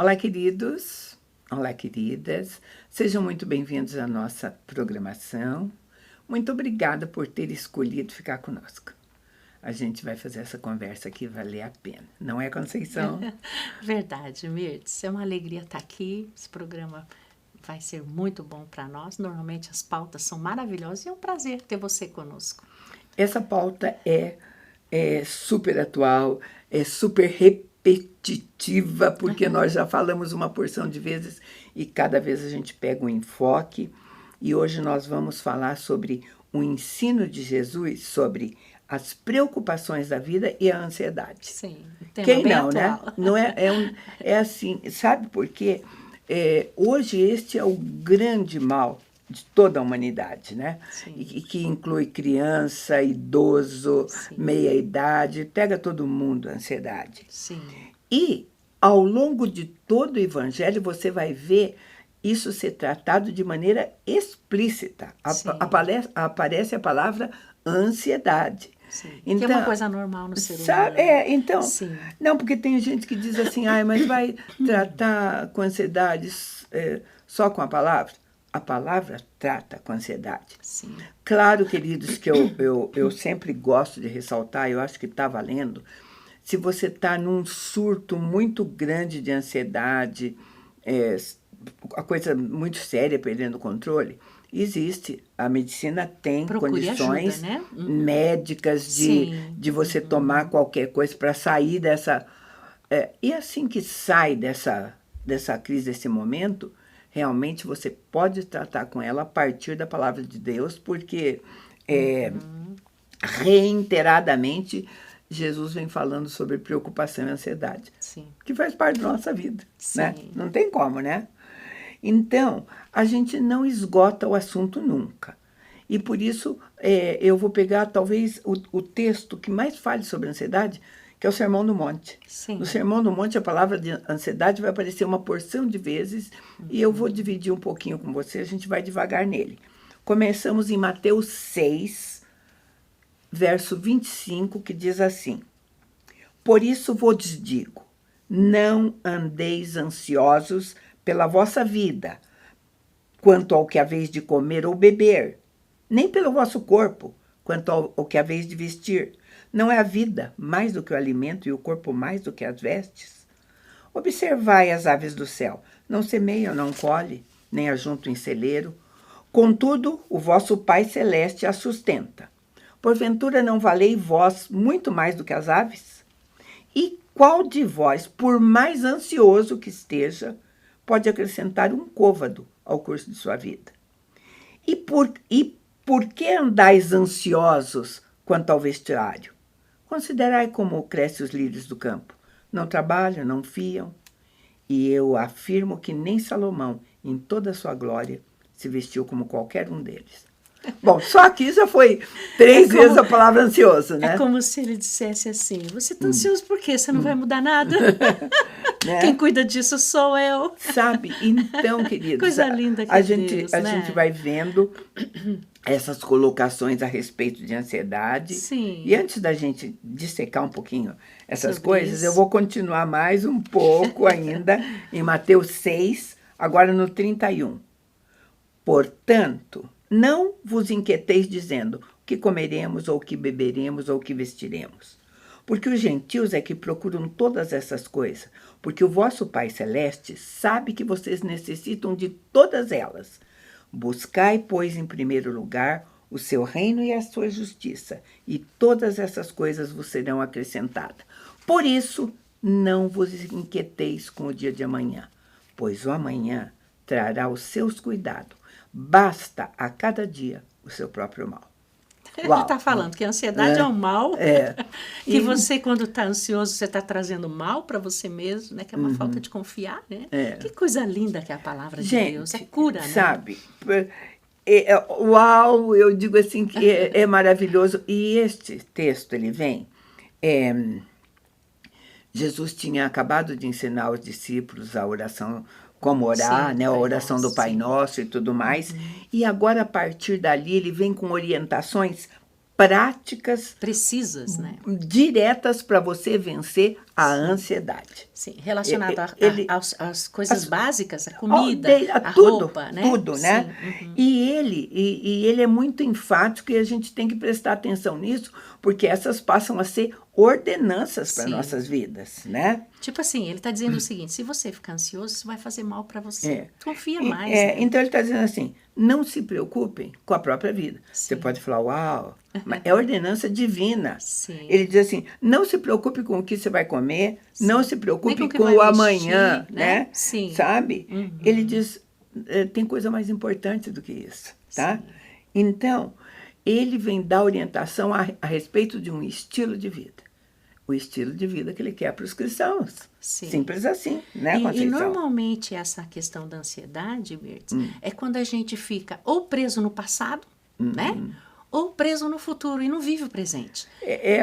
Olá, queridos. Olá, queridas. Sejam muito bem-vindos à nossa programação. Muito obrigada por ter escolhido ficar conosco. A gente vai fazer essa conversa aqui valer a pena. Não é, Conceição? Verdade, Mirtz. É uma alegria estar aqui. Esse programa vai ser muito bom para nós. Normalmente as pautas são maravilhosas e é um prazer ter você conosco. Essa pauta é super atual, é super repetitiva, porque nós já falamos uma porção de vezes e cada vez a gente pega um enfoque. E hoje nós vamos falar sobre o ensino de Jesus sobre as preocupações da vida e a ansiedade. Sim, um tema Quem bem não, né? atual. Não é assim, sabe por quê? Hoje este é o grande mal de toda a humanidade, né? Sim. E que inclui criança, idoso, Sim. meia-idade, pega todo mundo a ansiedade. Sim. E, ao longo de todo o Evangelho, você vai ver isso ser tratado de maneira explícita. Sim. Aparece a palavra ansiedade. Sim. Então, que é uma coisa normal no ser humano. Então, Sim. não, porque tem gente que diz assim, mas vai tratar com ansiedade só com a palavra? A palavra trata com ansiedade. Sim. Claro, queridos, que eu sempre gosto de ressaltar, eu acho que está valendo, se você está num surto muito grande de ansiedade, a coisa muito séria, perdendo o controle, existe. A medicina tem Procure condições ajuda, né? médicas de você tomar qualquer coisa para sair dessa... e assim que sai dessa crise, desse momento, realmente você pode tratar com ela a partir da palavra de Deus, porque reiteradamente Jesus vem falando sobre preocupação e ansiedade. Sim. Que faz parte da nossa vida. Sim. Né? Não tem como, né? Então, a gente não esgota o assunto nunca. E por isso eu vou pegar talvez o texto que mais fale sobre ansiedade, que é o Sermão do Monte. Sim. No Sermão do Monte, a palavra de ansiedade vai aparecer uma porção de vezes, e eu vou dividir um pouquinho com você, a gente vai devagar nele. Começamos em Mateus 6, verso 25, que diz assim: Por isso vos digo, não andeis ansiosos pela vossa vida, quanto ao que haveis de comer ou beber, nem pelo vosso corpo, quanto ao que haveis de vestir. Não é a vida mais do que o alimento e o corpo mais do que as vestes? Observai as aves do céu, não semeiam, não colhem, nem ajuntam em celeiro. Contudo, o vosso Pai Celeste as sustenta. Porventura não valei vós muito mais do que as aves? E qual de vós, por mais ansioso que esteja, pode acrescentar um côvado ao curso de sua vida? E por que andais ansiosos quanto ao vestuário? Considerai como crescem os lírios do campo. Não trabalham, não fiam. E eu afirmo que nem Salomão, em toda a sua glória, se vestiu como qualquer um deles. Bom, só aqui já foi 3 vezes a palavra ansioso, né? É como se ele dissesse assim, você está ansioso por quê? Você não vai mudar nada? Né? Quem cuida disso sou eu. Sabe? Então, queridos, Coisa linda que a é gente, Deus, a né? gente vai vendo essas colocações a respeito de ansiedade. Sim. E antes da gente dissecar um pouquinho essas Sobre coisas, isso. eu vou continuar mais um pouco ainda em Mateus 6, agora no 31. Portanto, não vos inquieteis dizendo o que comeremos, ou o que beberemos, ou o que vestiremos. Porque os gentios é que procuram todas essas coisas, porque o vosso Pai Celeste sabe que vocês necessitam de todas elas. Buscai, pois, em primeiro lugar o seu reino e a sua justiça, e todas essas coisas vos serão acrescentadas. Por isso, não vos inquieteis com o dia de amanhã, pois o amanhã trará os seus cuidados. Basta a cada dia o seu próprio mal. Ele está falando que a ansiedade é um mal. Que você, quando está ansioso, você está trazendo mal para você mesmo, né? Que é uma falta de confiar, né? Que coisa linda que é a palavra de Deus. É cura, né? Sabe? Uau, eu digo assim que é maravilhoso. E este texto, ele vem... Jesus tinha acabado de ensinar aos discípulos a oração, como orar, Sim, né? A oração do Pai sim. Nosso e tudo mais. E agora, a partir dali, ele vem com orientações práticas precisas, né? Diretas para você vencer a ansiedade. Sim, relacionado às coisas básicas, a comida, a tudo, roupa, né? Tudo, né? E ele é muito enfático e a gente tem que prestar atenção nisso, porque essas passam a ser ordenanças para nossas vidas, né? Tipo assim, ele está dizendo o seguinte, se você ficar ansioso, isso vai fazer mal para você. Confia mais, né? Então ele está dizendo assim, não se preocupem com a própria vida. Você pode falar, uau, mas é ordenança divina. Sim. Ele diz assim, não se preocupe com o que você vai comer, não se preocupe com o amanhã, vestir, né? Sim. Sabe? Ele diz, tem coisa mais importante do que isso, tá? Sim. Então, ele vem dar orientação a respeito de um estilo de vida. O estilo de vida que ele quer para os cristãos. Sim. Simples assim, né, Conceição? E normalmente essa questão da ansiedade, Mirtz, é quando a gente fica ou preso no passado, né? Ou preso no futuro e não vive o presente.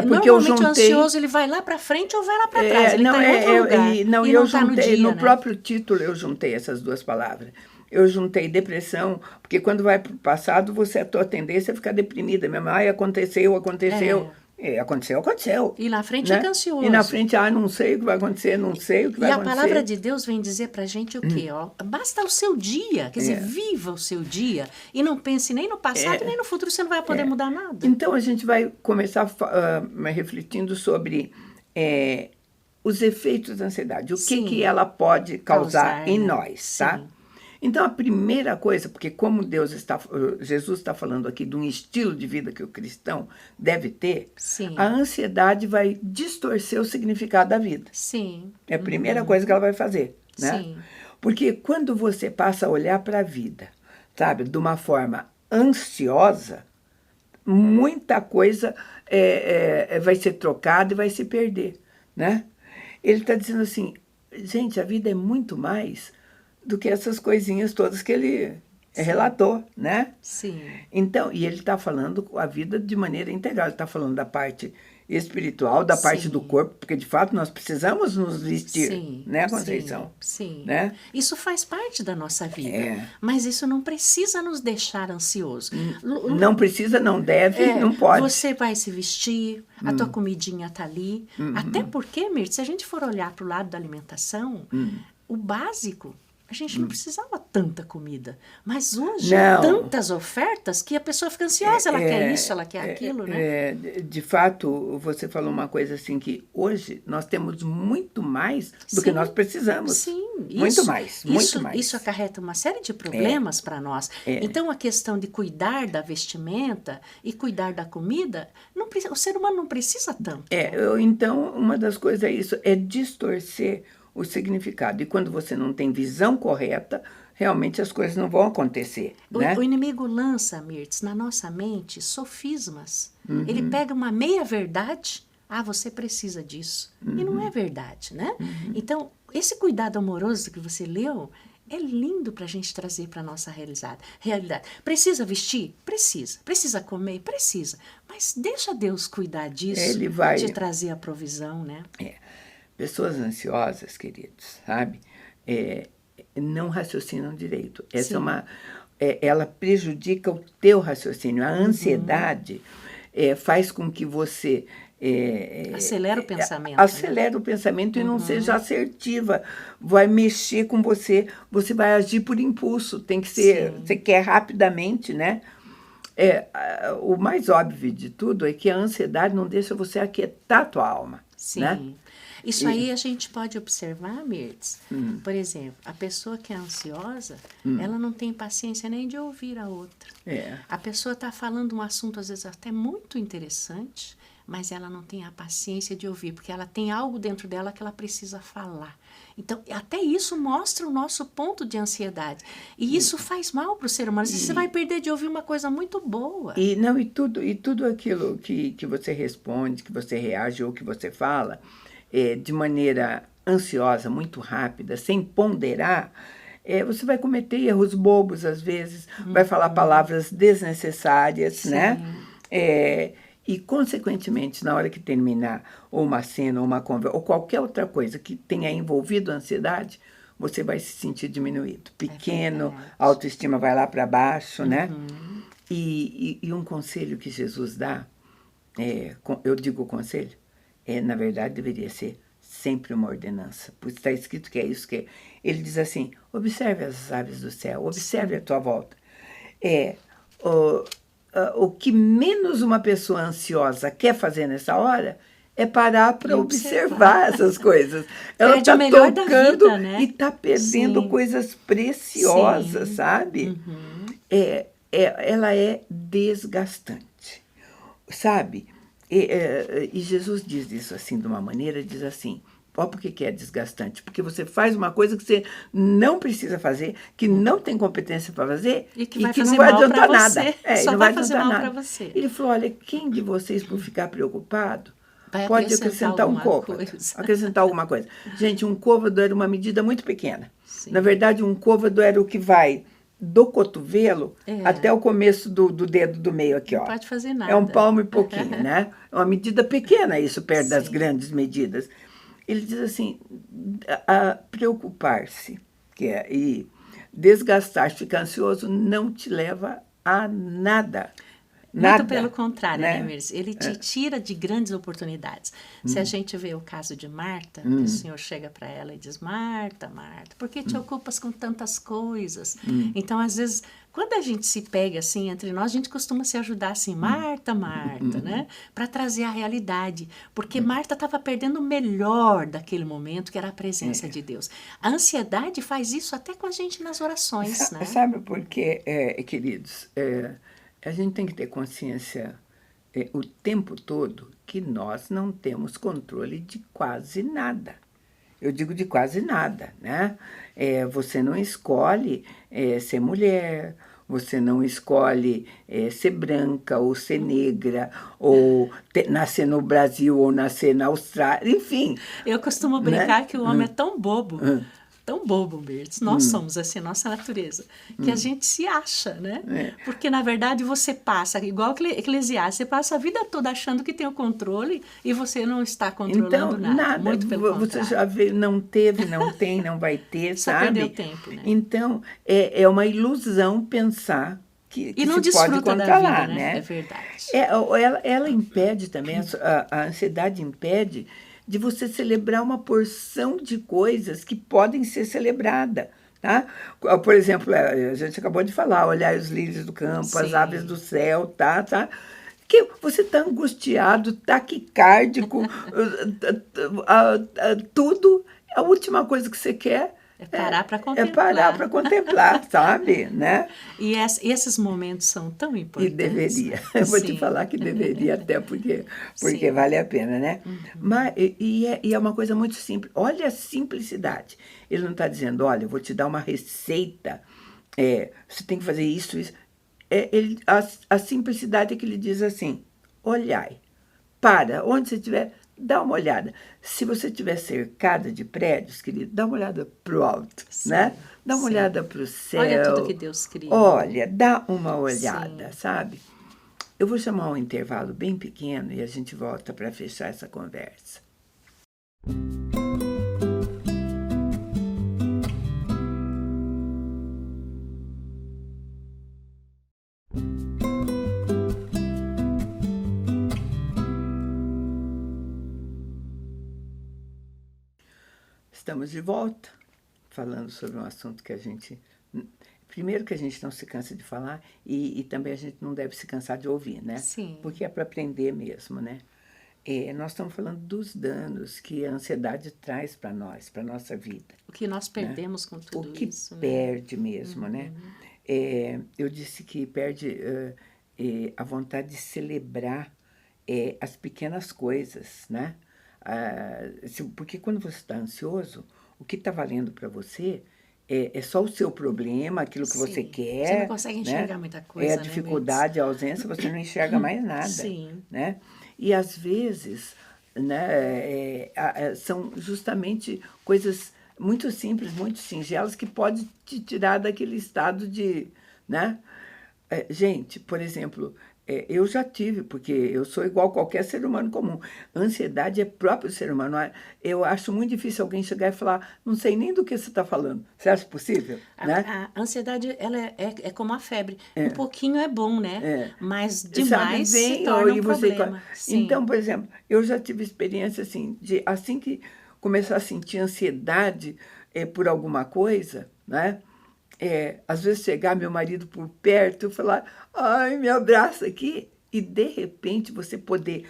Porque eu juntei... o ansioso ele vai lá para frente ou vai lá para trás. Ele está em outro lugar. E não está no dia, no próprio título eu juntei essas duas palavras. Eu juntei depressão, porque quando vai para o passado, a tua tendência é ficar deprimida. Minha mãe, aconteceu. Aconteceu. E na frente né? fica ansioso. E na frente, não sei o que vai acontecer, não sei o que vai acontecer. E a palavra de Deus vem dizer pra gente o quê? Ó, basta o seu dia, quer dizer, viva o seu dia e não pense nem no passado nem no futuro, você não vai poder mudar nada. Então, a gente vai começar refletindo sobre os efeitos da ansiedade, o que ela pode causar em nós, tá? Então, a primeira coisa, porque como Jesus está falando aqui de um estilo de vida que o cristão deve ter, a ansiedade vai distorcer o significado da vida. Sim. É a primeira coisa que ela vai fazer, né? Sim. Porque quando você passa a olhar para a vida, sabe, de uma forma ansiosa, muita coisa vai ser trocada e vai se perder, né? Ele está dizendo assim, gente, a vida é muito mais do que essas coisinhas todas que ele relatou, né? Sim. Então, e ele está falando a vida de maneira integral. Ele está falando da parte espiritual, da parte do corpo, porque de fato nós precisamos nos vestir, né, Conceição? Sim. Né? Isso faz parte da nossa vida, mas isso não precisa nos deixar ansiosos. Não precisa, não deve, não pode. Você vai se vestir, a tua comidinha está ali. Até porque, Mirtz, se a gente for olhar para o lado da alimentação, o básico... A gente não precisava tanta comida. Mas hoje, tantas ofertas que a pessoa fica ansiosa. Ela quer isso, ela quer aquilo, né? De fato, você falou uma coisa assim, que hoje nós temos muito mais do que nós precisamos. Sim. Muito mais. Isso acarreta uma série de problemas para nós. Então, a questão de cuidar da vestimenta e cuidar da comida, o ser humano não precisa tanto. Então, uma das coisas é isso, é distorcer o significado. E quando você não tem visão correta, realmente as coisas não vão acontecer. Né? O inimigo lança, Mirtz, na nossa mente sofismas. Ele pega uma meia-verdade, você precisa disso. E não é verdade, né? Então, esse cuidado amoroso que você leu é lindo para a gente trazer para a nossa realidade. Precisa vestir? Precisa. Precisa comer? Precisa. Mas deixa Deus cuidar disso, Ele vai te trazer a provisão, né? Pessoas ansiosas, queridos, sabe? Não raciocinam direito. Essa ela prejudica o teu raciocínio. A ansiedade faz com que você... acelera o pensamento. Acelera o pensamento e não seja assertiva. Vai mexer com você. Você vai agir por impulso. Tem que ser... Você quer rapidamente, né? O mais óbvio de tudo é que a ansiedade não deixa você aquietar a tua alma. Sim. Né? Isso aí a gente pode observar, Mirtz. Por exemplo, a pessoa que é ansiosa, ela não tem paciência nem de ouvir a outra. A pessoa está falando um assunto, às vezes, até muito interessante, mas ela não tem a paciência de ouvir, porque ela tem algo dentro dela que ela precisa falar. Então, até isso mostra o nosso ponto de ansiedade. E isso faz mal para o ser humano. Você vai perder de ouvir uma coisa muito boa. E tudo aquilo que você responde, que você reage ou que você fala... de maneira ansiosa, muito rápida, sem ponderar, você vai cometer erros bobos, às vezes, vai falar palavras desnecessárias, né? E, consequentemente, na hora que terminar ou uma cena, ou uma conversa, ou qualquer outra coisa que tenha envolvido a ansiedade, você vai se sentir diminuído. Pequeno, a autoestima vai lá para baixo, né? E um conselho que Jesus dá eu digo o conselho, na verdade deveria ser sempre uma ordenança, porque está escrito que é isso que é. Ele diz assim, observe as aves do céu, observe a tua volta. O que menos uma pessoa ansiosa quer fazer nessa hora é parar para observar essas coisas. Ela está tocando vida, né? E está perdendo coisas preciosas, sabe? Ela é desgastante, sabe? E Jesus diz isso assim, de uma maneira, diz assim, por que é desgastante? Porque você faz uma coisa que você não precisa fazer, que não tem competência para fazer e que não vai adiantar nada. Só não vai fazer mal para você. Ele falou, olha, quem de vocês, por ficar preocupado, pode acrescentar um côvado? Acrescentar alguma coisa. Gente, um côvado era uma medida muito pequena. Sim. Na verdade, um côvado era o que vai do cotovelo até o começo do dedo do meio aqui, ó. Não pode fazer nada. É um palmo e pouquinho, né? É uma medida pequena isso, perto das grandes medidas. Ele diz assim, preocupar-se e desgastar-se, ficar ansioso, não te leva a nada. Nada, muito pelo contrário, né, Meires? Ele te tira de grandes oportunidades. Se a gente vê o caso de Marta, que o Senhor chega para ela e diz, Marta, Marta, por que te ocupas com tantas coisas? Então, às vezes, quando a gente se pega assim entre nós, a gente costuma se ajudar assim, Marta, Marta, né? Para trazer a realidade. Porque Marta estava perdendo o melhor daquele momento, que era a presença de Deus. A ansiedade faz isso até com a gente nas orações, né? Sabe por quê, queridos? A gente tem que ter consciência o tempo todo que nós não temos controle de quase nada. Eu digo de quase nada, né? Você não escolhe ser mulher, você não escolhe ser branca ou ser negra, ou nascer no Brasil ou nascer na Austrália, enfim. Eu costumo brincar, né? Que o homem é tão bobo, Bertz, nós somos assim, nossa natureza, que a gente se acha, né? Porque, na verdade, você passa, igual Eclesiastes, você passa a vida toda achando que tem o controle e você não está controlando nada. Muito pelo contrário. Você já vê, não teve, não tem, não vai ter, só sabe? Perdeu tempo, né? Então, é uma ilusão pensar que e não se pode controlar, da vida, né? É verdade. Ela impede também, a ansiedade impede de você celebrar uma porção de coisas que podem ser celebradas, tá? Por exemplo, a gente acabou de falar, olhar os lírios do campo, as aves do céu, tá? Que você está angustiado, taquicárdico, tudo, a última coisa que você quer é parar para contemplar. É parar para contemplar, sabe? Né? E esses momentos são tão importantes. E deveria. Eu vou te falar que deveria até, porque vale a pena, né? Mas, é uma coisa muito simples. Olha a simplicidade. Ele não está dizendo, olha, eu vou te dar uma receita, você tem que fazer isso. A simplicidade é que ele diz assim, olhai, para, onde você estiver, dá uma olhada. Se você estiver cercada de prédios, querido, dá uma olhada para o alto, né? Dá uma olhada para o céu. Olha tudo que Deus criou. Olha, dá uma olhada, sabe? Eu vou chamar um intervalo bem pequeno e a gente volta para fechar essa conversa. Estamos de volta, falando sobre um assunto que a gente... Primeiro que a gente não se cansa de falar e também a gente não deve se cansar de ouvir, né? Sim. Porque é para aprender mesmo, né? Nós estamos falando dos danos que a ansiedade traz para nós, para a nossa vida. O que nós perdemos, né? Com tudo isso. O que isso, perde, né? Mesmo, né? Eu disse que perde a vontade de celebrar as pequenas coisas, né? Porque quando você está ansioso, o que está valendo para você é só o seu problema, aquilo que você quer. Você não consegue enxergar, né? Muita coisa, a dificuldade, a ausência, você não enxerga mais nada. Sim. Né? E, às vezes, né, são justamente coisas muito simples, muito singelas, que podem te tirar daquele estado de... Né? Gente, por exemplo, Eu já tive, porque eu sou igual a qualquer ser humano comum. Ansiedade é próprio ser humano. Eu acho muito difícil alguém chegar e falar, não sei nem do que você está falando. Você acha possível? Né? A ansiedade, ela é como a febre. Um pouquinho é bom, né? Mas demais vem, se torna um você... problema. Então, por exemplo, eu já tive experiência assim, de assim que começar a sentir ansiedade por alguma coisa, né? Às vezes chegar meu marido por perto e falar, ai, me abraça aqui, e de repente você poder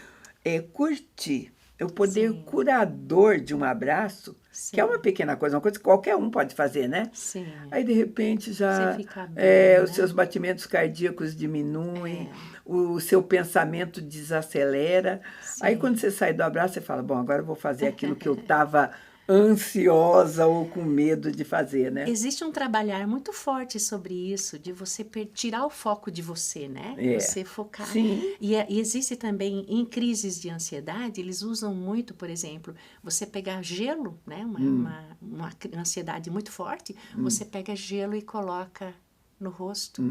curtir, o poder curador de um abraço, que é uma pequena coisa, uma coisa que qualquer um pode fazer, né? Sim. Aí de repente já você fica bem, os seus batimentos cardíacos diminuem, o seu pensamento desacelera. Sim. Aí quando você sai do abraço, você fala, bom, agora eu vou fazer aquilo que eu estava ansiosa ou com medo de fazer, né? Existe um trabalhar muito forte sobre isso, de você tirar o foco de você, né? Você focar. Sim. E existe também, em crises de ansiedade, eles usam muito, por exemplo, você pegar gelo, né? Uma ansiedade muito forte, você pega gelo e coloca no rosto.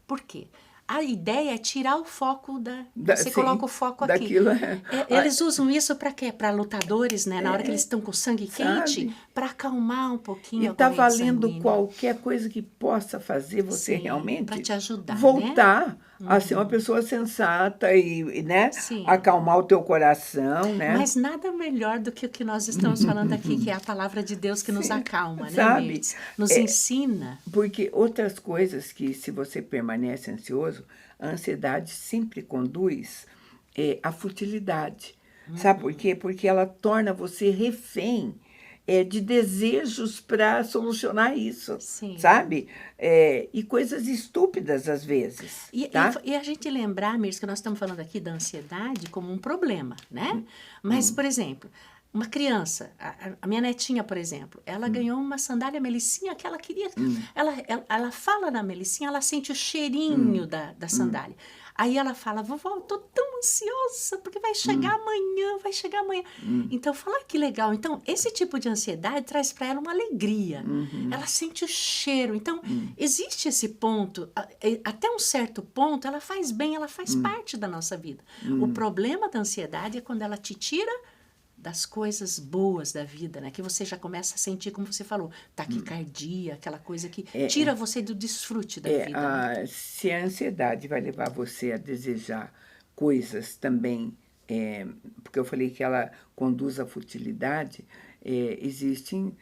Por quê? A ideia é tirar o foco você coloca o foco daquilo, aqui. Eles usam isso para quê? Para lutadores, né? Na hora que eles estão com sangue quente, para acalmar um pouquinho a corrente sanguínea. E está valendo qualquer coisa que possa fazer você realmente para te ajudar, voltar a ser uma pessoa sensata e né? Acalmar o teu coração, né? Mas nada melhor do que o que nós estamos falando aqui, que é a palavra de Deus que nos acalma, sabe? Né, nos ensina. Porque outras coisas que, se você permanece ansioso, a ansiedade sempre conduz à futilidade. Sabe por quê? Porque ela torna você refém de desejos para solucionar isso, sabe? E coisas estúpidas, às vezes. E a gente lembrar, Mirce, que nós estamos falando aqui da ansiedade como um problema, né? Mas, por exemplo, uma criança, a minha netinha, por exemplo, ela ganhou uma sandália Melicinha que ela queria... Ela fala na Melicinha, ela sente o cheirinho da sandália. Aí ela fala, vovó, eu tô tão ansiosa, porque vai chegar amanhã, vai chegar amanhã. Então, eu falo, que legal. Então, esse tipo de ansiedade traz para ela uma alegria. Ela sente o cheiro. Então, existe esse ponto, até um certo ponto, ela faz bem, ela faz parte da nossa vida. O problema da ansiedade é quando ela te tira das coisas boas da vida, né? Que você já começa a sentir, como você falou, taquicardia, aquela coisa que tira você do desfrute da vida. Né? Se a ansiedade vai levar você a desejar coisas também, porque eu falei que ela conduz à futilidade, existem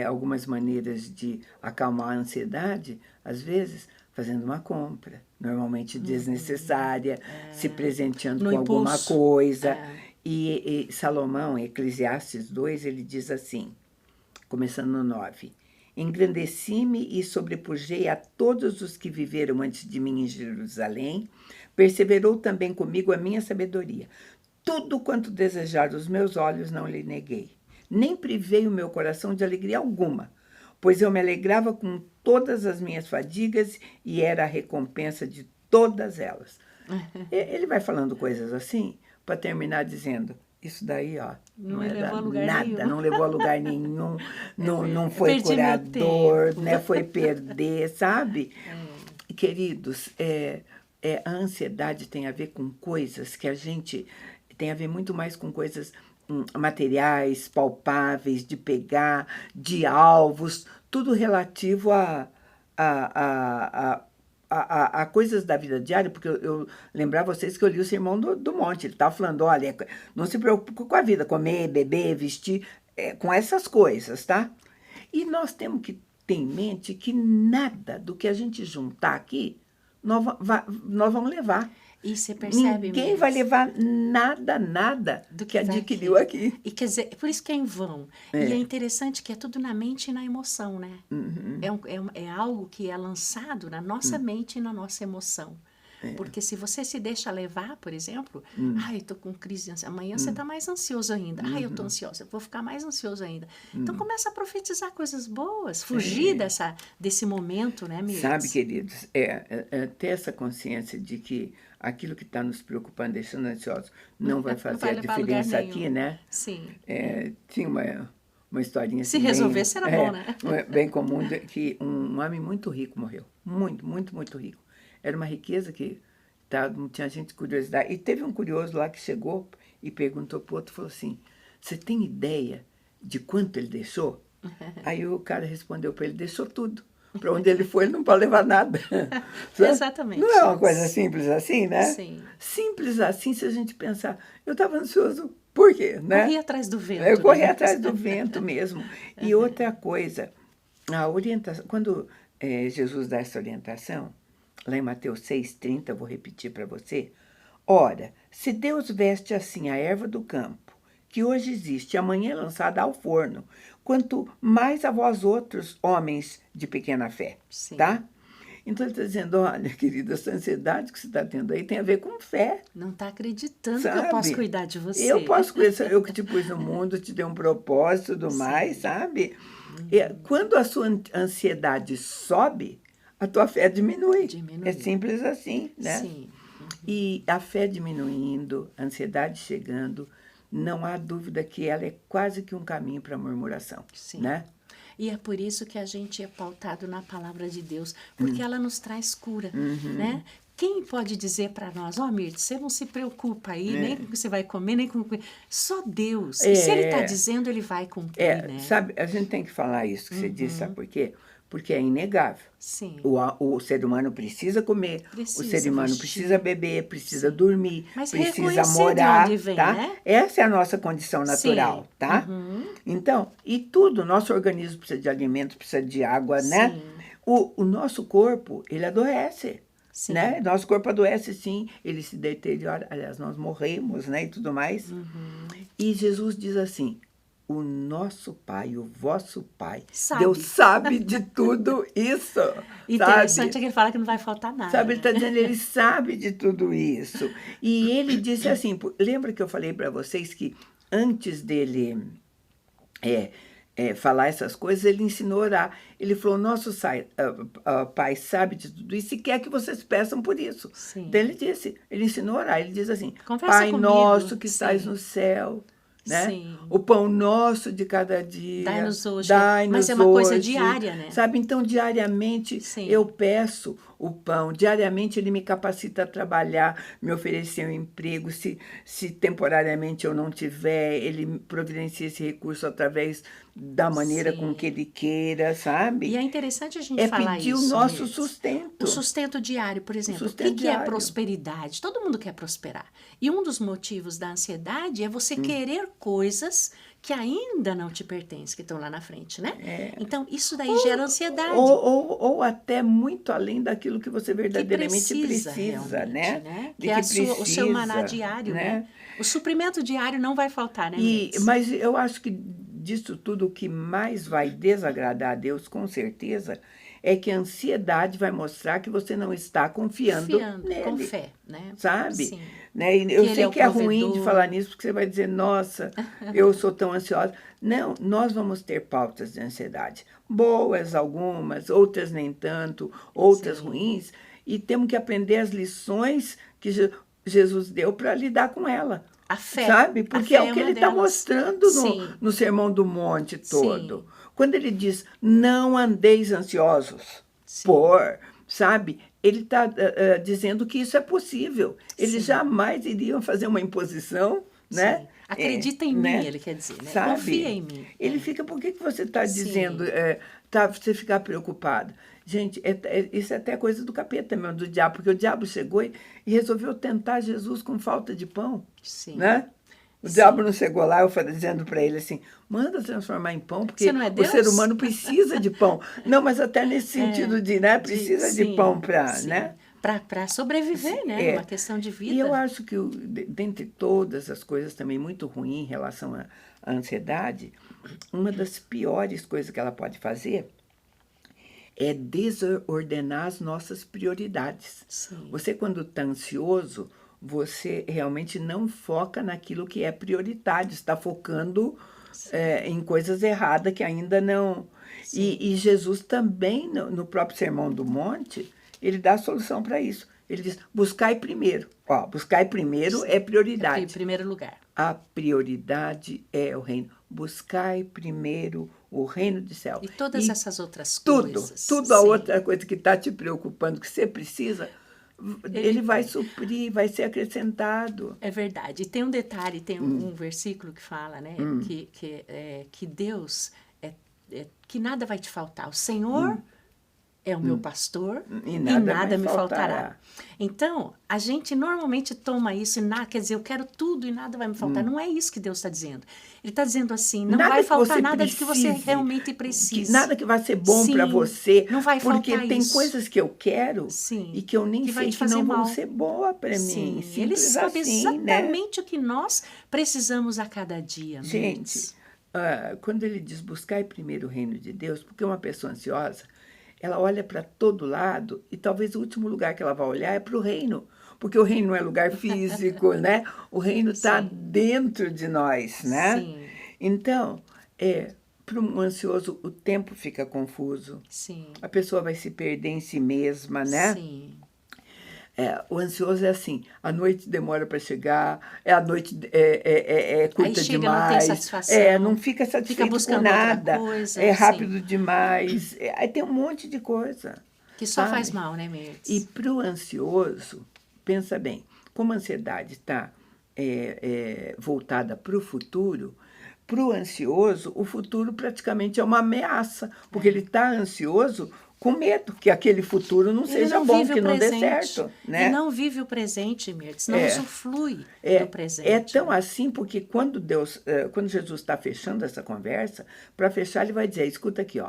algumas maneiras de acalmar a ansiedade, às vezes fazendo uma compra, normalmente desnecessária, se presenteando com alguma coisa. E Salomão, em Eclesiastes 2, ele diz assim, começando no 9, engrandeci-me e sobrepujei a todos os que viveram antes de mim em Jerusalém, perseverou também comigo a minha sabedoria. Tudo quanto desejaram os meus olhos não lhe neguei, nem privei o meu coração de alegria alguma, pois eu me alegrava com todas as minhas fadigas e era a recompensa de todas elas. Ele vai falando coisas assim, para terminar dizendo, isso daí, ó, não levou a lugar nada, nenhum. Não levou a lugar nenhum, não foi curador, né? Foi perder, sabe? Queridos, a ansiedade tem a ver com coisas que a gente... Tem a ver muito mais com coisas materiais, palpáveis, de pegar, de alvos, tudo relativo a coisas da vida diária, porque eu lembrar vocês que eu li o Sermão do Monte, ele estava falando, olha, não se preocupe com a vida, comer, beber, vestir, com essas coisas, tá? E nós temos que ter em mente que nada do que a gente juntar aqui, nós vamos levar. E você percebe, ninguém vai levar nada do que adquiriu aqui. E quer dizer, por isso que é em vão. E é interessante que é tudo na mente e na emoção, né? É algo que é lançado na nossa mente e na nossa emoção. Porque se você se deixa levar, por exemplo, eu tô com crise de ansiedade, amanhã você tá mais ansioso ainda. Eu tô ansiosa, eu vou ficar mais ansioso ainda. Então começa a profetizar coisas boas, fugir desse momento, né, Mirce? Sabe, queridos, ter essa consciência de que aquilo que está nos preocupando, deixando ansiosos, não vai fazer a diferença aqui, né? Sim. Tinha uma historinha assim, se resolvesse era bom, né? Bem comum, que um homem muito rico morreu. Muito, muito, muito rico. Era uma riqueza que tá, não tinha gente curiosidade. E teve um curioso lá que chegou e perguntou para o outro, falou assim, você tem ideia de quanto ele deixou? Aí o cara respondeu para ele, deixou tudo. Para onde ele foi, ele não pode levar nada. Exatamente. Não é uma coisa simples assim, né? Sim. Simples assim, se a gente pensar. Eu estava ansioso, por quê? Né? Corri atrás do vento. Eu corri atrás do vento mesmo. E outra coisa, a orientação, quando Jesus dá essa orientação, lá em Mateus 6,30, vou repetir para você. Ora, se Deus veste assim a erva do campo, que hoje existe, amanhã é lançada ao forno, quanto mais a vós outros, homens de pequena fé. Sim. Tá? Então, ele está dizendo, olha, querida, essa ansiedade que você está tendo aí tem a ver com fé. Não está acreditando sabe? que eu posso cuidar de você. Eu posso cuidar, eu que te pus no mundo, te dei um propósito e tudo mais, sabe? E, quando a sua ansiedade sobe, a tua fé diminui. É simples assim, né? Sim. E a fé diminuindo, a ansiedade chegando, não há dúvida que ela é quase que um caminho para a murmuração, Sim. né? E é por isso que a gente é pautado na palavra de Deus, porque ela nos traz cura, né? Quem pode dizer para nós, Mirth, você não se preocupa aí, nem com o que você vai comer, nem com o que... Só Deus. E se Ele está dizendo, Ele vai cumprir, né? Sabe, a gente tem que falar isso que você disse, sabe por quê? Porque é inegável. Sim. O ser humano precisa comer, o ser humano precisa beber, precisa dormir, mas precisa morar, de onde vem, tá? Né? Essa é a nossa condição natural, tá? Então, e tudo, nosso organismo precisa de alimento, precisa de água, né? O nosso corpo, ele adoece, né? Nosso corpo adoece, sim, ele se deteriora, aliás, nós morremos, né, e tudo mais. E Jesus diz assim, o nosso Pai, o vosso Pai, Deus sabe de tudo isso. Interessante é que ele fala que não vai faltar nada. Sabe, ele está dizendo, ele sabe de tudo isso. E ele disse assim, lembra que eu falei para vocês que antes dele falar essas coisas, ele ensinou a orar. Ele falou, nosso Pai sabe de tudo isso e quer que vocês peçam por isso. Sim. Então ele disse, ele ensinou a orar, ele diz assim, Conversa Pai comigo. nosso que estás no céu, né? Sim. O pão nosso de cada dia. Dai-nos hoje. Dai-nos mas é uma coisa diária, né? Sabe, então diariamente eu peço o pão. Diariamente ele me capacita a trabalhar, me oferecer um emprego. Se temporariamente eu não tiver, ele providencia esse recurso através da maneira com que ele queira, sabe? E é interessante a gente falar isso. É pedir o nosso sustento. O sustento diário, por exemplo. O que é prosperidade? Todo mundo quer prosperar. E um dos motivos da ansiedade é você querer coisas que ainda não te pertencem, que estão lá na frente, né? Então, isso daí gera ansiedade. Ou até muito além daquilo que você verdadeiramente precisa, né? Que é o seu maná diário, né? O suprimento diário não vai faltar, né? Mas eu acho que disso tudo, o que mais vai desagradar a Deus, com certeza, é que a ansiedade vai mostrar que você não está confiando nele. Com fé, né? Sabe? Sim. Né? E eu sei que é ruim de falar nisso, porque você vai dizer, nossa, eu sou tão ansiosa. Não, nós vamos ter pautas de ansiedade. Boas algumas, outras nem tanto, outras ruins. E temos que aprender as lições que Jesus deu para lidar com ela. A fé. Sabe? Porque é o que ele está mostrando no Sermão do Monte todo. Sim. Quando ele diz, não andeis ansiosos sabe? Ele está dizendo que isso é possível. Eles jamais iriam fazer uma imposição, né? Acredita em mim, ele quer dizer, né? Sabe? Confia em mim. Ele fica, por que você está dizendo, você ficar preocupado? Gente, isso é até coisa do capeta mesmo, do diabo, porque o diabo chegou e resolveu tentar Jesus com falta de pão, né? O diabo não chegou lá, eu falei, dizendo para ele assim, manda transformar em pão, porque o ser humano precisa de pão. Não, mas até nesse sentido de, né, precisa de pão para, né? Para sobreviver, né? Uma questão de vida. E eu acho que, dentre todas as coisas também muito ruins em relação à ansiedade, uma das piores coisas que ela pode fazer é desordenar as nossas prioridades. Sim. Você, quando está ansioso, você realmente não foca naquilo que é prioritário, está focando em coisas erradas que ainda não... E Jesus também, no próprio Sermão do Monte, ele dá a solução para isso. Ele diz, buscai primeiro. Buscai primeiro é prioridade. Em primeiro lugar. A prioridade é o reino. Buscai primeiro o reino do céu. E todas essas outras coisas. Tudo a outra coisa que está te preocupando, que você precisa... ele vai suprir, vai ser acrescentado. É verdade. E tem um detalhe, tem um versículo que fala, né? Que Deus, que nada vai te faltar. O Senhor é o meu pastor e nada me faltará. Então, a gente normalmente toma isso, quer dizer, eu quero tudo e nada vai me faltar. Não é isso que Deus está dizendo. Ele está dizendo assim, não vai faltar nada de que você realmente precise. Nada que vai ser bom para você. Não vai faltar porque tem coisas que eu quero e que eu nem sei que não vão ser boas para mim. Ele sabe exatamente o que nós precisamos a cada dia. Gente, quando ele diz buscar primeiro o reino de Deus, porque uma pessoa ansiosa, ela olha para todo lado e talvez o último lugar que ela vai olhar é para o reino. Porque o reino não é lugar físico, né? O reino está dentro de nós, né? Sim. Então, para um ansioso, o tempo fica confuso. Sim. A pessoa vai se perder em si mesma, né? Sim. O ansioso é assim, a noite demora para chegar, a noite curta Aí chega, demais. Não tem satisfação. Não fica satisfeito fica com nada. Outra coisa, é rápido demais. Aí tem um monte de coisa. Que só faz mal, né, Mirtz? E para o ansioso, pensa bem, como a ansiedade está voltada para o futuro, para o ansioso, o futuro praticamente é uma ameaça, porque ele está ansioso com medo que aquele futuro não seja bom, que não dê certo. Né? Ele não vive o presente, Mirtz, não usufrui do presente. É tão assim porque quando Jesus está fechando essa conversa, para fechar ele vai dizer, escuta aqui,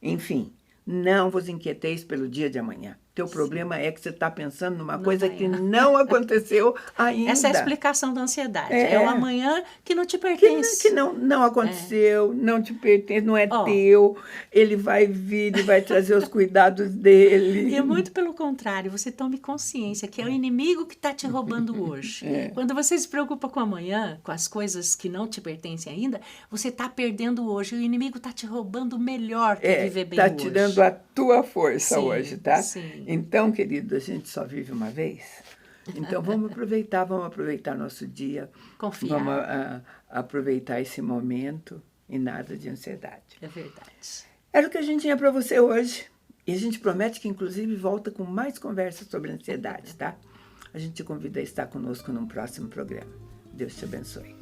enfim, não vos inquieteis pelo dia de amanhã. Teu problema é que você está pensando numa coisa que não aconteceu ainda. Essa é a explicação da ansiedade. É o amanhã que não te pertence. Que não aconteceu, não te pertence, não é teu. Ele vai vir e vai trazer os cuidados dele. E muito pelo contrário, você tome consciência que é o inimigo que está te roubando hoje. Quando você se preocupa com amanhã, com as coisas que não te pertencem ainda, você está perdendo hoje. O inimigo está te roubando o melhor que viver bem hoje. Está tirando a tua força hoje, tá? Sim. Então, querido, a gente só vive uma vez. Então, vamos aproveitar nosso dia. Confiar. Vamos aproveitar esse momento e nada de ansiedade. É verdade. Era o que a gente tinha para você hoje. E a gente promete que, inclusive, volta com mais conversas sobre ansiedade, tá? A gente te convida a estar conosco num próximo programa. Deus te abençoe.